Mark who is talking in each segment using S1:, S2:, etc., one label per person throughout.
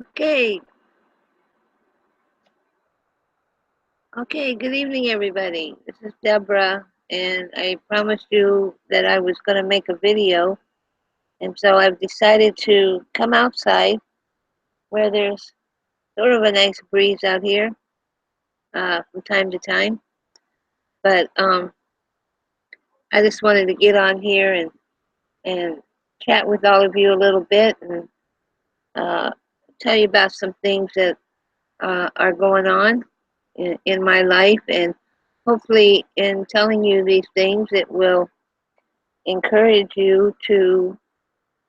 S1: Okay, okay, good evening, everybody. This is Deborah, and I promised you that I was going to make a video, and so I've decided to come outside where there's sort of a nice breeze out here from time to time. But I just wanted to get on here and chat with all of you a little bit and uh, tell you about some things that are going on in my life, and hopefully, in telling you these things, it will encourage you to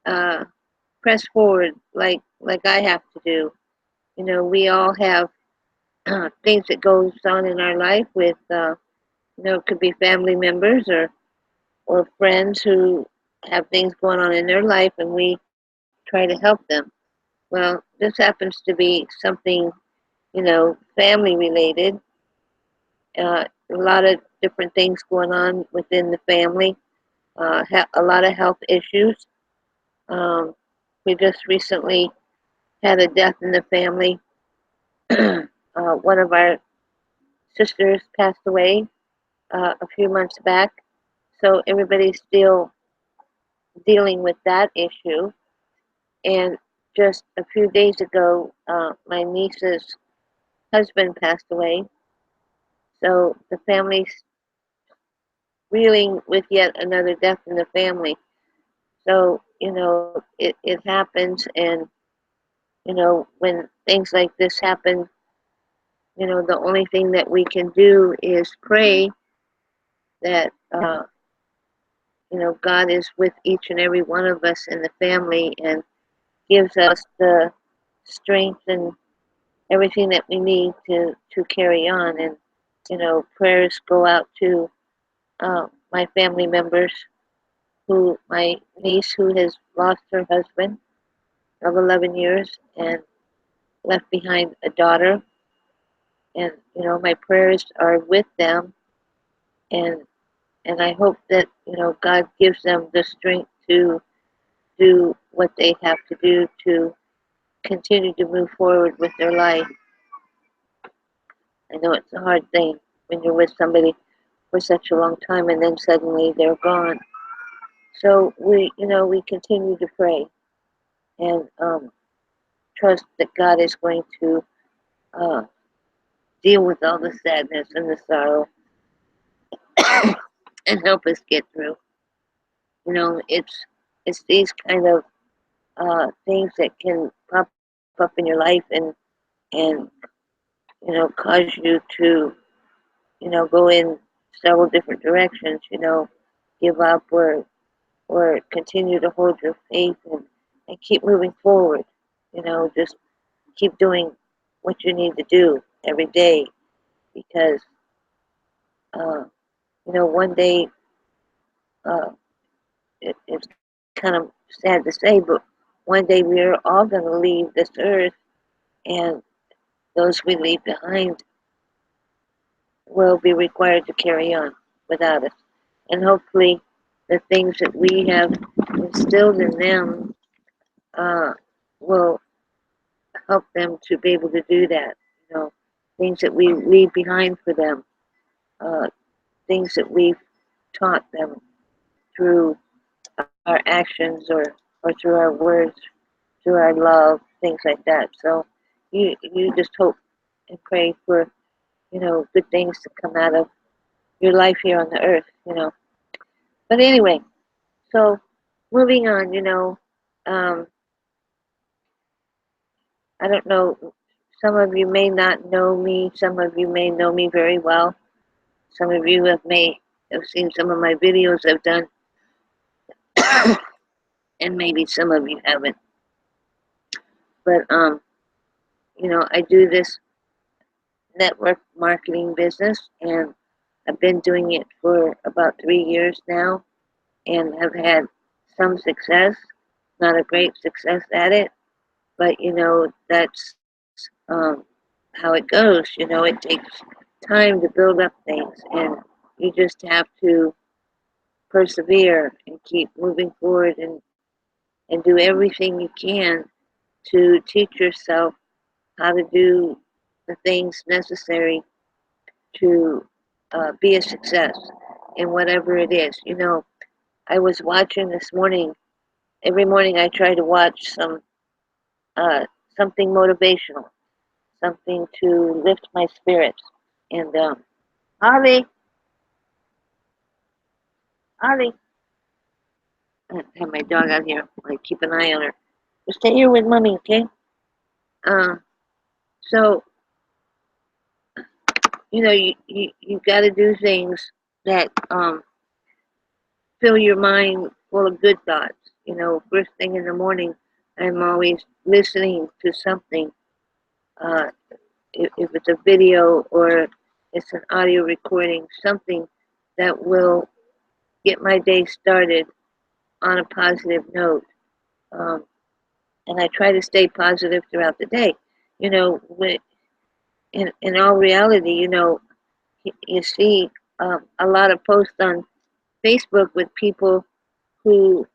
S1: uh, press forward like I have to do. You know, we all have things that goes on in our life with it could be family members or friends who have things going on in their life, and we try to help them. Well, this happens to be something family related. A lot of different things going on within the family. A lot of health issues. Um, we just recently had a death in the family. One of our sisters passed away a few months back, so everybody's still dealing with that issue. And just a few days ago, my niece's husband passed away, so the family's reeling with yet another death in the family. So, it happens, and, when things like this happen, the only thing that we can do is pray that, God is with each and every one of us in the family and gives us the strength and everything that we need to carry on. And, prayers go out to my family members, my niece who has lost her husband of 11 years and left behind a daughter. And, my prayers are with them. And I hope that God gives them the strength to do what they have to do to continue to move forward with their life. I know it's a hard thing when you're with somebody for such a long time and then suddenly they're gone. So we continue to pray and trust that God is going to uh, deal with all the sadness and the sorrow and help us get through. It's these kind of things that can pop up in your life and cause you to go in several different directions. Give up or continue to hold your faith and keep moving forward. Just keep doing what you need to do every day because uh, one day uh, it's kind of sad to say, but one day we're all going to leave this earth, and those we leave behind will be required to carry on without us. And hopefully, the things that we have instilled in them uh, will help them to be able to do that. Things that we leave behind for them, uh, things that we've taught them through our actions or through our words, through our love, things like that. So you just hope and pray for good things to come out of your life here on the earth. But anyway, so moving on. Um, I don't know. Some of you may not know me. Some of you may know me very well. Some of you may have seen some of my videos I've done, and maybe some of you haven't. But I do this network marketing business, and I've been doing it for about 3 years now, and have had some success. Not a great success at it, but that's how it goes. It takes time to build up things, and you just have to persevere and keep moving forward and do everything you can to teach yourself how to do the things necessary to be a success in whatever it is. You know, I was watching this morning. Every morning, I try to watch uh, something motivational, something to lift my spirits. And Ollie, Ollie, I have my dog out here. I keep an eye on her. Just stay here with mommy, okay? Uh, so you know, you got to do things that fill your mind full of good thoughts. You know, first thing in the morning, I'm always listening to something. Uh, if it's a video or it's an audio recording, something that will get my day started on a positive note. Um, and I try to stay positive throughout the day. You know, in all reality, you know, you see a lot of posts on Facebook with people who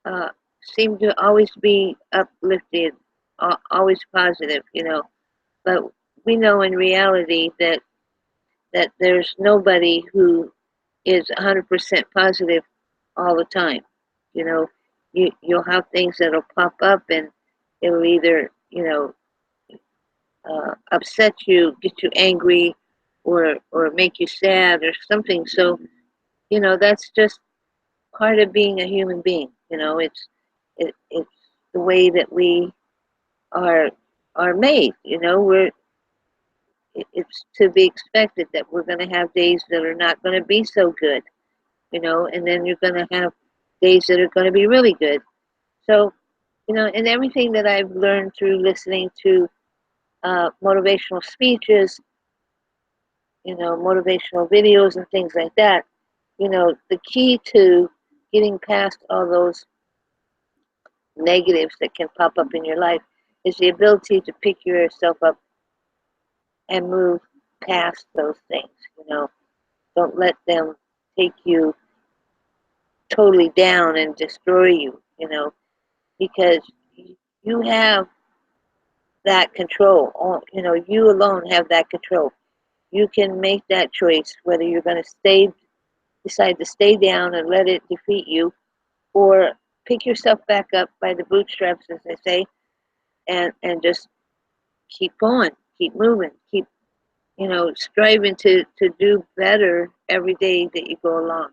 S1: uh, seem to always be uplifted, always positive, you know. But we know in reality that there's nobody who is 100% positive all the time. You know, you'll have things that'll pop up and it'll either, you know, upset you, get you angry, or make you sad or something. So, you know, that's just part of being a human being. You know, it's the way that we are are made. You know, it's to be expected that we're going to have days that are not going to be so good. You know, and then you're going to have days that are going to be really good. So, you know, and everything that I've learned through listening to motivational speeches, you know, motivational videos and things like that, you know, the key to getting past all those negatives that can pop up in your life is the ability to pick yourself up and move past those things. You know, don't let them take you totally down and destroy you. You know, because you have that control. You know, you alone have that control. You can make that choice whether you're going to decide to stay down and let it defeat you, or pick yourself back up by the bootstraps, as they say, and just keep going, keep moving, keep, you know, striving to do better every day that you go along.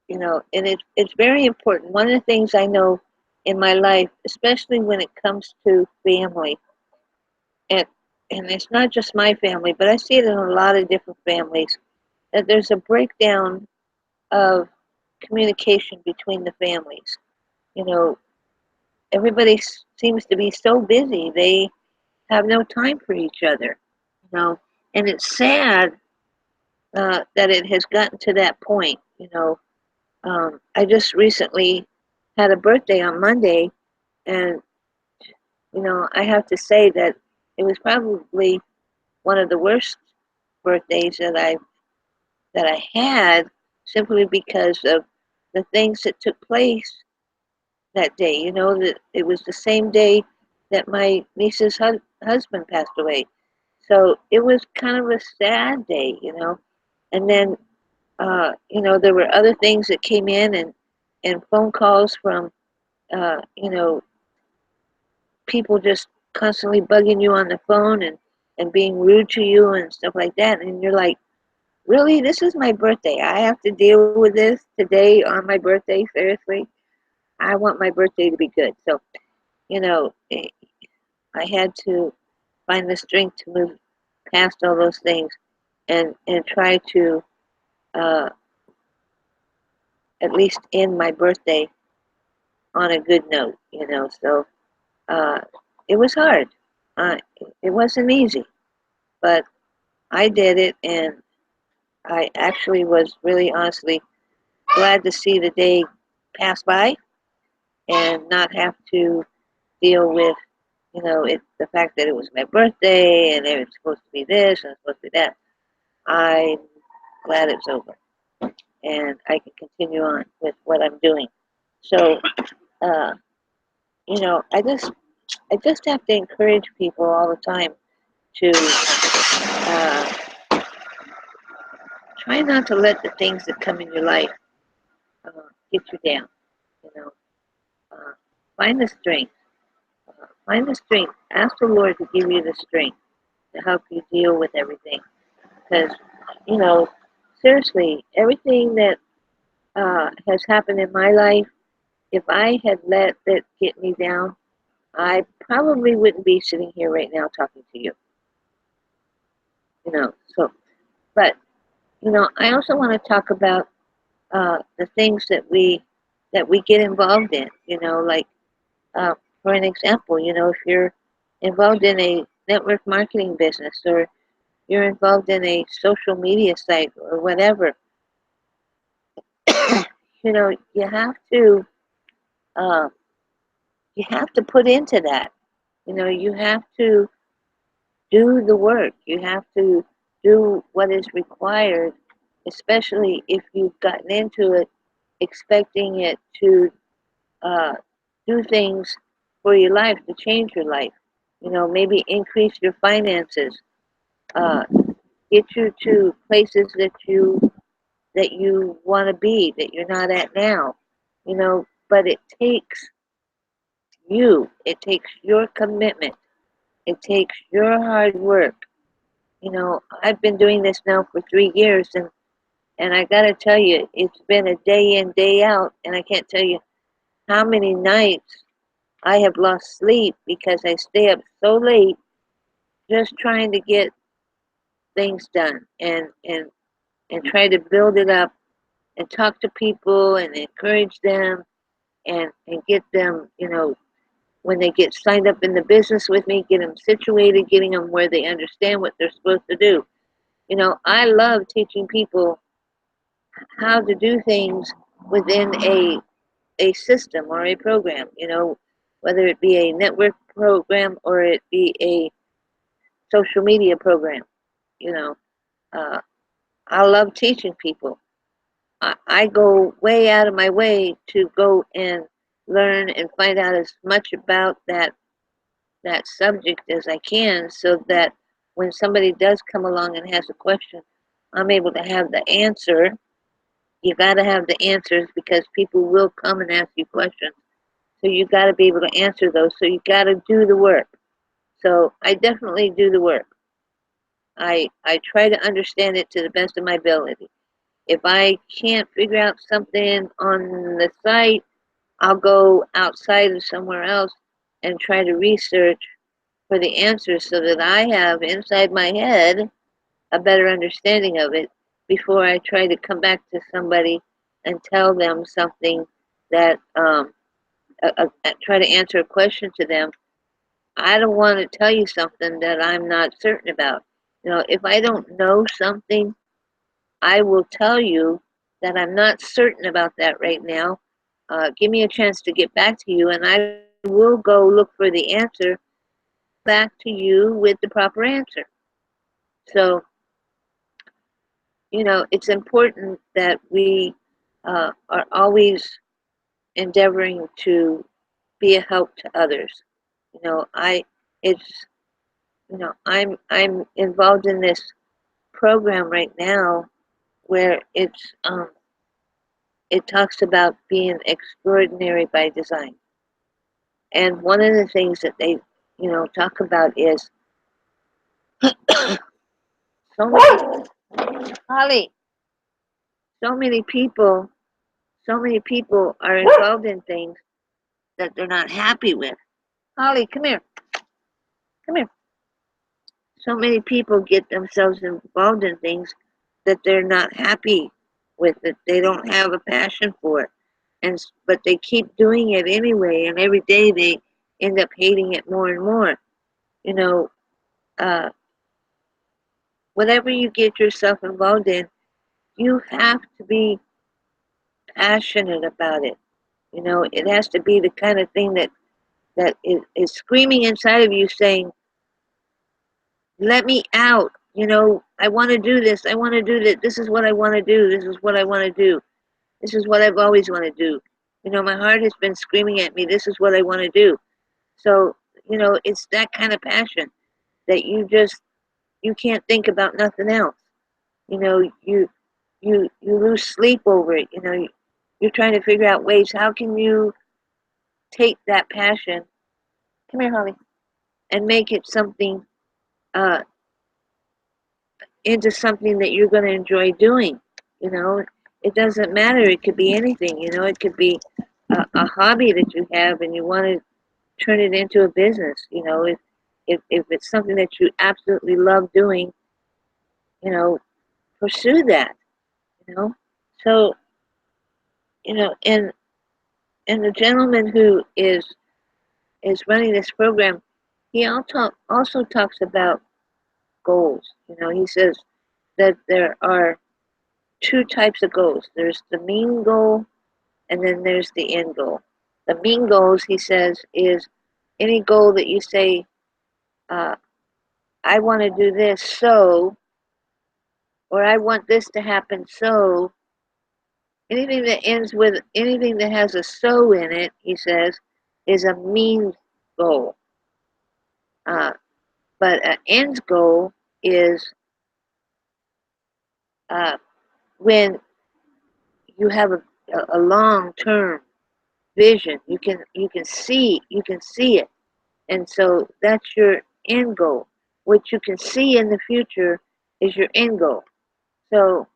S1: You know, and it's very important. One of the things I know in my life, especially when it comes to family, and and it's not just my family, but I see it in a lot of different families, that there's a breakdown of communication between the families. You know, everybody seems to be so busy, they have no time for each other. You know, and it's sad that it has gotten to that point. You know, I just recently had a birthday on Monday, and you know, I have to say that it was probably one of the worst birthdays that I had, simply because of the things that took place that day. You know, that it was the same day that my niece's husband passed away. So it was kind of a sad day, you know. And then, you know, there were other things that came in, and phone calls from, you know, people just constantly bugging you on the phone and being rude to you and stuff like that. And you're like, really? This is my birthday. I have to deal with this today on my birthday? Seriously? I want my birthday to be good. So, you know, I had to find the strength to move past all those things and try to uh, at least end my birthday on a good note, you know. So uh, it was hard. Uh, it wasn't easy, but I did it, and I actually was really honestly glad to see the day pass by and not have to deal with, you know, the fact that it was my birthday and it was supposed to be this and supposed to be that. I'm glad it's over, and I can continue on with what I'm doing. So, uh, I just have to encourage people all the time to uh, try not to let the things that come in your life uh, get you down. You know, uh, find the strength. Find the strength. Ask the Lord to give you the strength to help you deal with everything. Because, you know, seriously, everything that has happened in my life, if I had let it get me down, I probably wouldn't be sitting here right now talking to you. So, but I also want to talk about the things that we get involved in. Like uh, for an example, if you're involved in a network marketing business or you're involved in a social media site or whatever, you have to uh, put into that. You have to do the work. You have to do what is required, especially if you've gotten into it expecting it to uh, do things for your life, to change your life. Maybe increase your finances, uh, get you to places that you want to be, that you're not at now. But it takes you. It takes your commitment. It takes your hard work. I've been doing this now for 3 years, and I gotta tell you, it's been a day in, day out, and I can't tell you how many nights I have lost sleep because I stay up so late just trying to get things done and try to build it up and talk to people and encourage them and get them, when they get signed up in the business with me, get them situated, getting them where they understand what they're supposed to do. I love teaching people how to do things within a system or a program, whether it be a network program or it be a social media program. You know, uh, I love teaching people. I go way out of my way to go and learn and find out as much about that subject as I can, so that when somebody does come along and has a question, I'm able to have the answer. You got to have the answers because people will come and ask you questions. So you got to be able to answer those. So you got to do the work. So I definitely do the work. I try to understand it to the best of my ability. If I can't figure out something on the site, I'll go outside of somewhere else and try to research for the answers so that I have inside my head a better understanding of it before I try to come back to somebody and tell them something that try to answer a question to them. I don't want to tell you something that I'm not certain about. If I don't know something, I will tell you that I'm not certain about that right now. Give me a chance to get back to you, and I will go look for the answer back to you with the proper answer. So, it's important that we are always endeavoring to be a help to others. I it's I'm involved in this program right now where it talks about being extraordinary by design. And one of the things that they, talk about is so many, Holly, so many people, so many people are involved in things that they're not happy with. Holly, come here, come here. So many people get themselves involved in things that they're not happy with, that they don't have a passion for it, but they keep doing it anyway, and every day they end up hating it more and more. You know, uh, whatever you get yourself involved in, you have to be passionate about it. It has to be the kind of thing that is screaming inside of you saying, let me out. I want to do this. I want to do that. This is what I want to do. This is what I want to do. This is what I've always wanted to do. My heart has been screaming at me, this is what I want to do. So, it's that kind of passion that you can't think about nothing else. You lose sleep over it. You're trying to figure out ways, how can you take that passion, come here, Holly, and make it something, uh, into something that you're going to enjoy doing. You know, it doesn't matter. It could be anything. It could be a hobby that you have and you want to turn it into a business. If it's something that you absolutely love doing, you know, pursue that. You know, so and the gentleman who is running this program, he also talks about goals. He says that there are two types of goals. There's the mean goal, and then there's the end goal. The mean goals, he says, is any goal that you say, uh, I want to do this so, or I want this to happen so. Anything that has a so in it, he says, is a mean goal. Uh, but an end goal is uh, when you have a long term vision. You can see it, and so that's your end goal. What you can see in the future is your end goal. So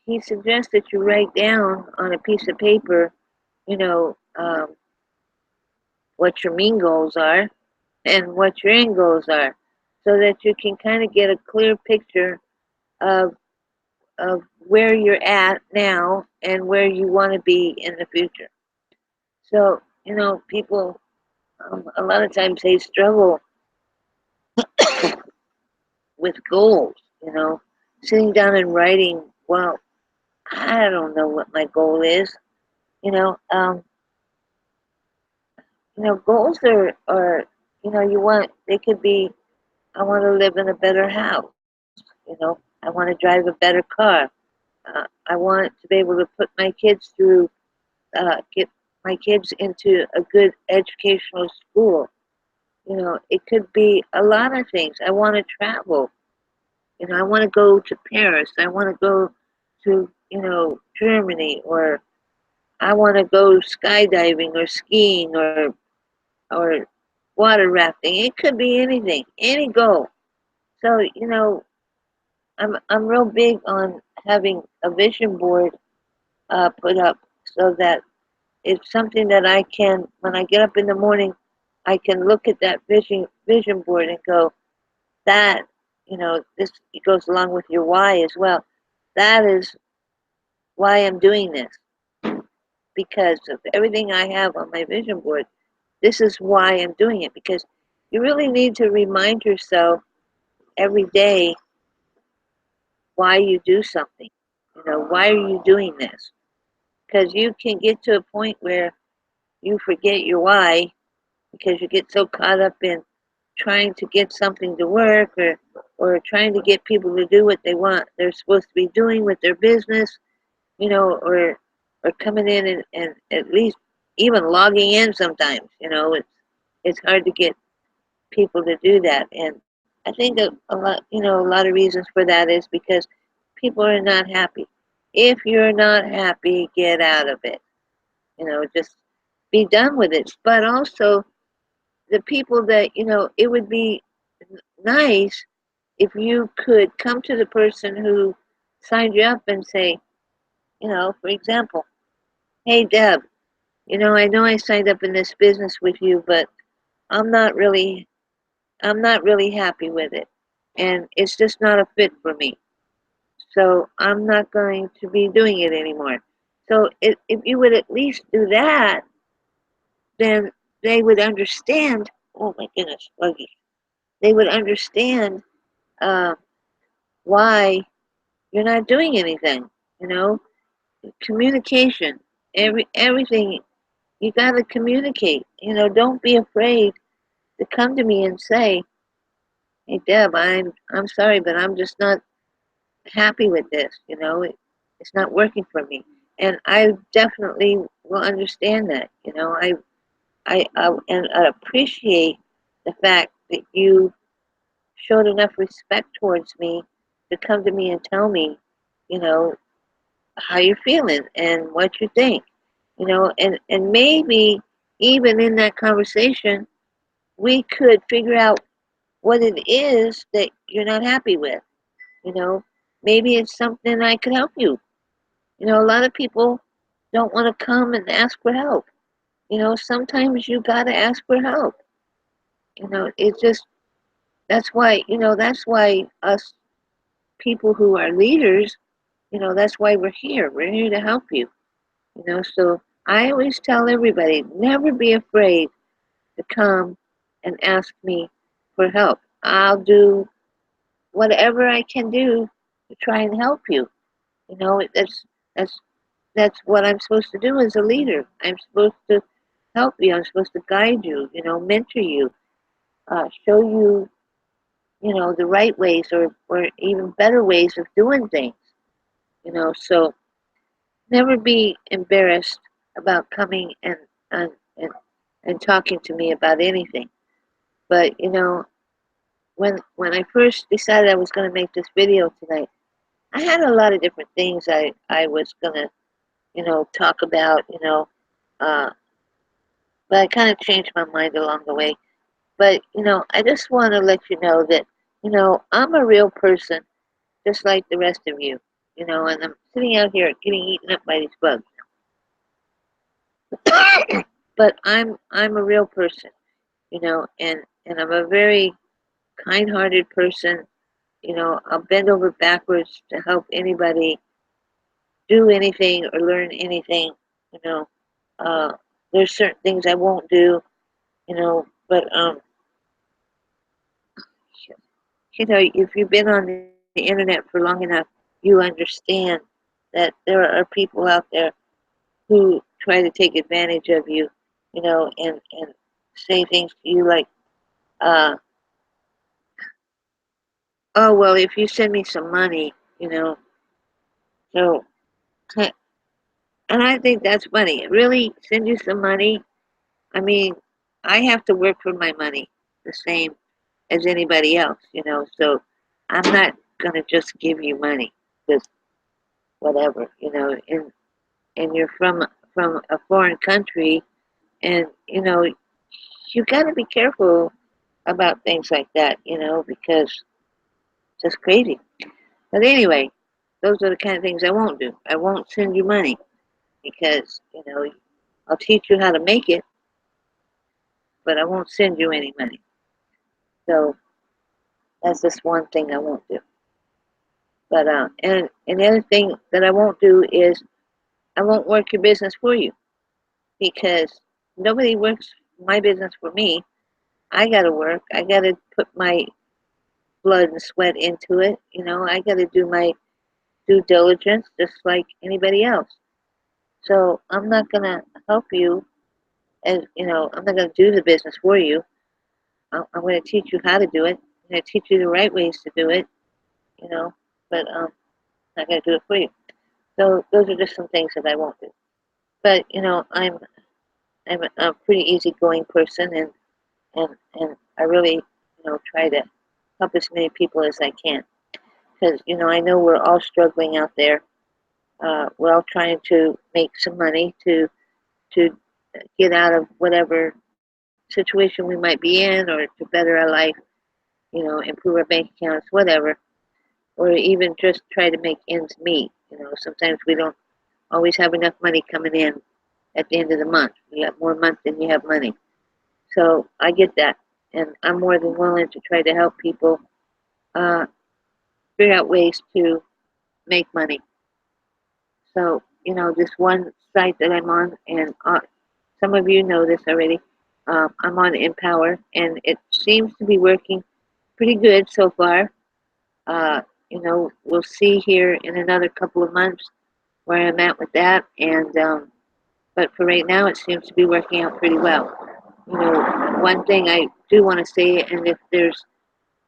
S1: he suggests that you write down on a piece of paper, what your mean goals are and what your end goals are, so that you can kind of get a clear picture of where you're at now and where you want to be in the future. So people, a lot of times they struggle with goals. Sitting down and writing. Well, I don't know what my goal is. You know, um, goals are you want. They could be, I want to live in a better house. I want to drive a better car. I want to be able to put my kids through, get my kids into a good educational school. It could be a lot of things. I want to travel. I want to go to Paris. I want to go to, Germany, or I want to go skydiving or skiing or water rafting. It could be anything, any goal. So, I'm real big on having a vision board put up, so that it's something that I can, when I get up in the morning, I can look at that vision board and go, that, this, it goes along with your why as well. That is why I'm doing this, because of everything I have on my vision board. This is why I'm doing it, because you really need to remind yourself every day why you do something. Why are you doing this? Because you can get to a point where you forget your why, because you get so caught up in trying to get something to work, or trying to get people to do what they're supposed to be doing with their business, or coming in and at least even logging in sometimes. It's hard to get people to do that. And I think a lot of reasons for that is because people are not happy. If you're not happy, get out of it. Just be done with it. But also, the people that, it would be nice if you could come to the person who signed you up and say, for example, hey, Deb, I know I signed up in this business with you, but I'm not really I'm not really happy with it, and it's just not a fit for me. So I'm not going to be doing it anymore. So if you would at least do that, then they would understand. Oh my goodness, Buggy. They would understand uh, why you're not doing anything. You know, communication. Everything, you got to communicate. Don't be afraid to come to me and say, "Hey, Deb, I'm sorry, but I'm just not happy with this. It's not working for me." And I definitely will understand that. And I appreciate the fact that you showed enough respect towards me to come to me and tell me, you know, how you're feeling and what you think, and maybe even in that conversation, we could figure out what it is that you're not happy with. You know, maybe it's something I could help you. A lot of people don't want to come and ask for help. Sometimes you got to ask for help. It just, that's why us people who are leaders, that's why we're here. We're here to help you. So I always tell everybody, never be afraid to come and ask me for help. I'll do whatever I can do to try and help you. That's that's what I'm supposed to do as a leader. I'm supposed to help you. I'm supposed to guide you. Mentor you, show you, the right ways or even better ways of doing things. So never be embarrassed about coming and and, and talking to me about anything. But when I first decided I was going to make this video tonight, I had a lot of different things I was going to talk about, uh, but I kind of changed my mind along the way. But I just want to let you know that I'm a real person, just like the rest of you. And I'm sitting out here getting eaten up by these bugs. But I'm a real person, and I'm a very kind-hearted person. I'll bend over backwards to help anybody do anything or learn anything. You know, uh, there's certain things I won't do. But if you've been on the internet for long enough, you understand that there are people out there who try to take advantage of you. And say things to you like, uh, "Oh well, if you send me some money, you know." So, and I think that's funny. Really, send you some money? I mean, I have to work for my money the same as anybody else. So I'm not gonna just give you money just whatever. And you're from a foreign country, and you got to be careful about things like that. Because it's just crazy. But anyway, those are the kind of things I won't do. I won't send you money because I'll teach you how to make it, but I won't send you any money. So that's just one thing I won't do. But and the other thing that I won't do is I won't work your business for you because nobody works my business for me. I got to work. I got to put my blood and sweat into it. I got to do my due diligence just like anybody else. So I'm not gonna help you, and I'm not gonna do the business for you. I'm gonna teach you how to do it. I'm gonna teach you the right ways to do it. You know, but I'm not gonna do it for you. So those are just some things that I won't do. But I'm a pretty easygoing person, and I really try to help as many people as I can because I know we're all struggling out there. We're all trying to make some money to get out of whatever situation we might be in or to better our life, improve our bank accounts, whatever, or even just try to make ends meet. Sometimes we don't always have enough money coming in at the end of the month. You have more month than you have money. So I get that. And I'm more than willing to try to help people uh, figure out ways to make money. So, this one site that I'm on, and some of you know this already, I'm on Empower, and it seems to be working pretty good so far. Uh, we'll see here in another couple of months where I'm at with that, and but for right now, it seems to be working out pretty well. One thing I do want to say, and if there's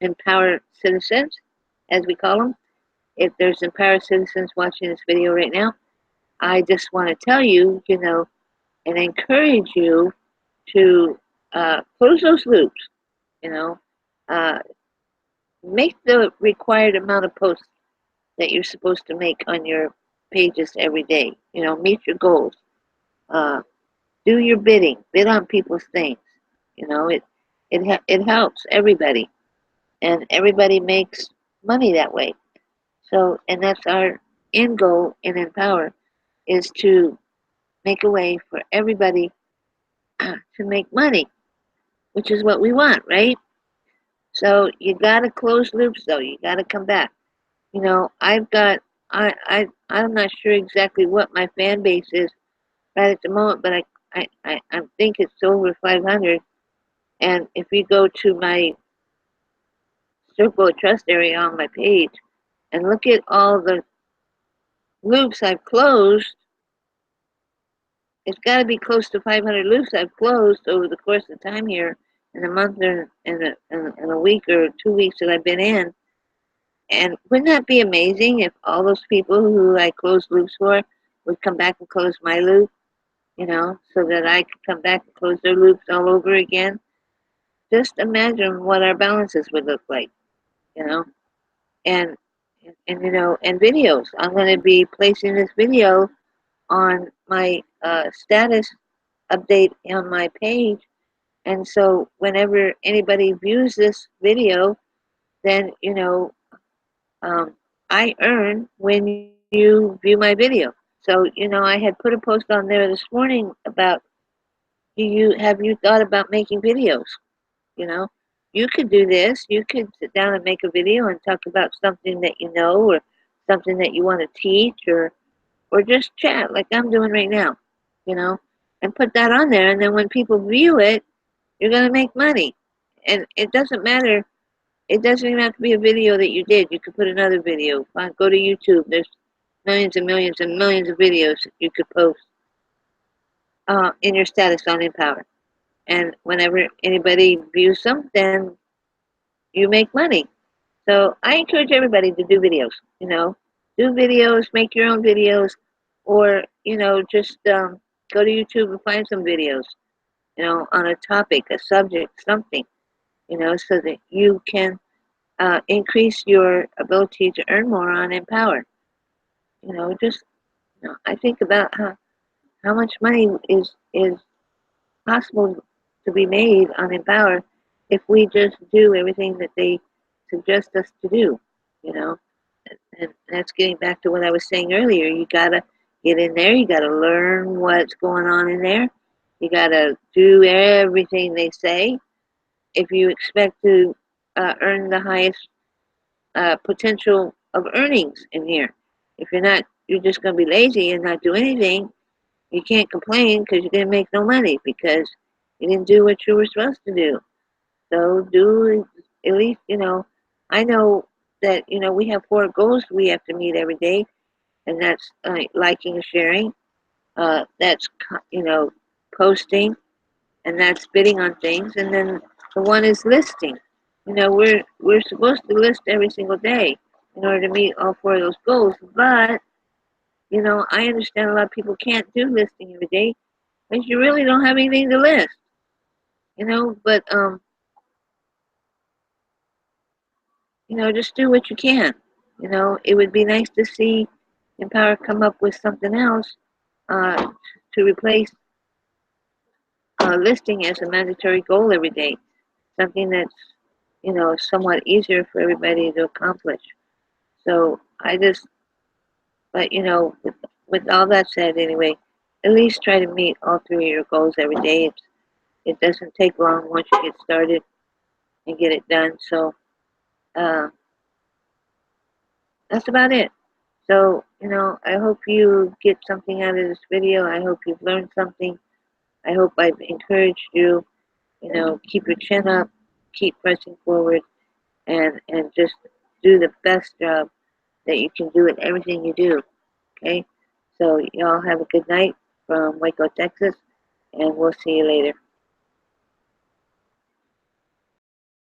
S1: empowered citizens, as we call them, if there's empowered citizens watching this video right now, I just want to tell you, and encourage you to close those loops. You know, uh, make the required amount of posts that you're supposed to make on your pages every day. You know, meet your goals. Uh, do your bidding. Bid on people's things. You know, it helps everybody, and everybody makes money that way. So, and that's our end goal in Empower is to make a way for everybody to make money, which is what we want, right? So you gotta close loops though. You gotta come back. You know, I've got I'm not sure exactly what my fan base is right at the moment, but I think it's over 500. And if you go to my circle of trust area on my page and look at all the loops I've closed, it's got to be close to 500 loops I've closed over the course of time here in a month or in a week or 2 weeks that I've been in. And wouldn't that be amazing if all those people who I closed loops for would come back and close my loop, you know, so that I could come back and close their loops all over again? Just imagine what our balances would look like, you know, and and you know, and videos. I'm going to be placing this video on my status update on my page, and so whenever anybody views this video, then you know um, I earn when you view my video. So you know, I had put a post on there this morning about have you thought about making videos? You know, you could do this. You could sit down and make a video and talk about something that you know or something that you want to teach or just chat like I'm doing right now, you know, and put that on there. And then when people view it, you're going to make money. And it doesn't matter. It doesn't even have to be a video that you did. You could put another video. Go to YouTube. There's millions and millions and millions of videos that you could post in your status on Empower. And whenever anybody views them, then you make money. So I encourage everybody to do videos, you know, do videos, make your own videos, or, you know, just go to YouTube and find some videos, you know, on a topic, a subject, something, you know, so that you can increase your ability to earn more on Empower. You know, just, you know, I think about how much money is possible to be made on Empower if we just do everything that they suggest us to do, you know. And that's getting back to what I was saying earlier. You gotta get in there. You gotta learn what's going on in there. You gotta do everything they say. If you expect to earn the highest potential of earnings in here, if you're not, you're just gonna be lazy and not do anything. You can't complain because you're gonna make no money because you didn't do what you were supposed to do. So do at least, you know. I know that you know we have 4 goals we have to meet every day, and that's liking and sharing. That's you know posting, and that's bidding on things, and then the one is listing. You know we're supposed to list every single day in order to meet all 4 of those goals. But you know I understand a lot of people can't do listing every day because you really don't have anything to list. You know, but you know just do what you can. You know it would be nice to see Empower come up with something else uh, to replace listing as a mandatory goal every day, something that's you know somewhat easier for everybody to accomplish. So I just, but you know, with all that said, anyway, at least try to meet all 3 of your goals every day. It doesn't take long once you get started and get it done. So uh, that's about it. So you know, I hope you get something out of this video. I hope you've learned something. I hope I've encouraged you. You know, keep your chin up, keep pressing forward, and just do the best job that you can do at everything you do. Okay, so y'all have a good night from Waco, Texas, and we'll see you later.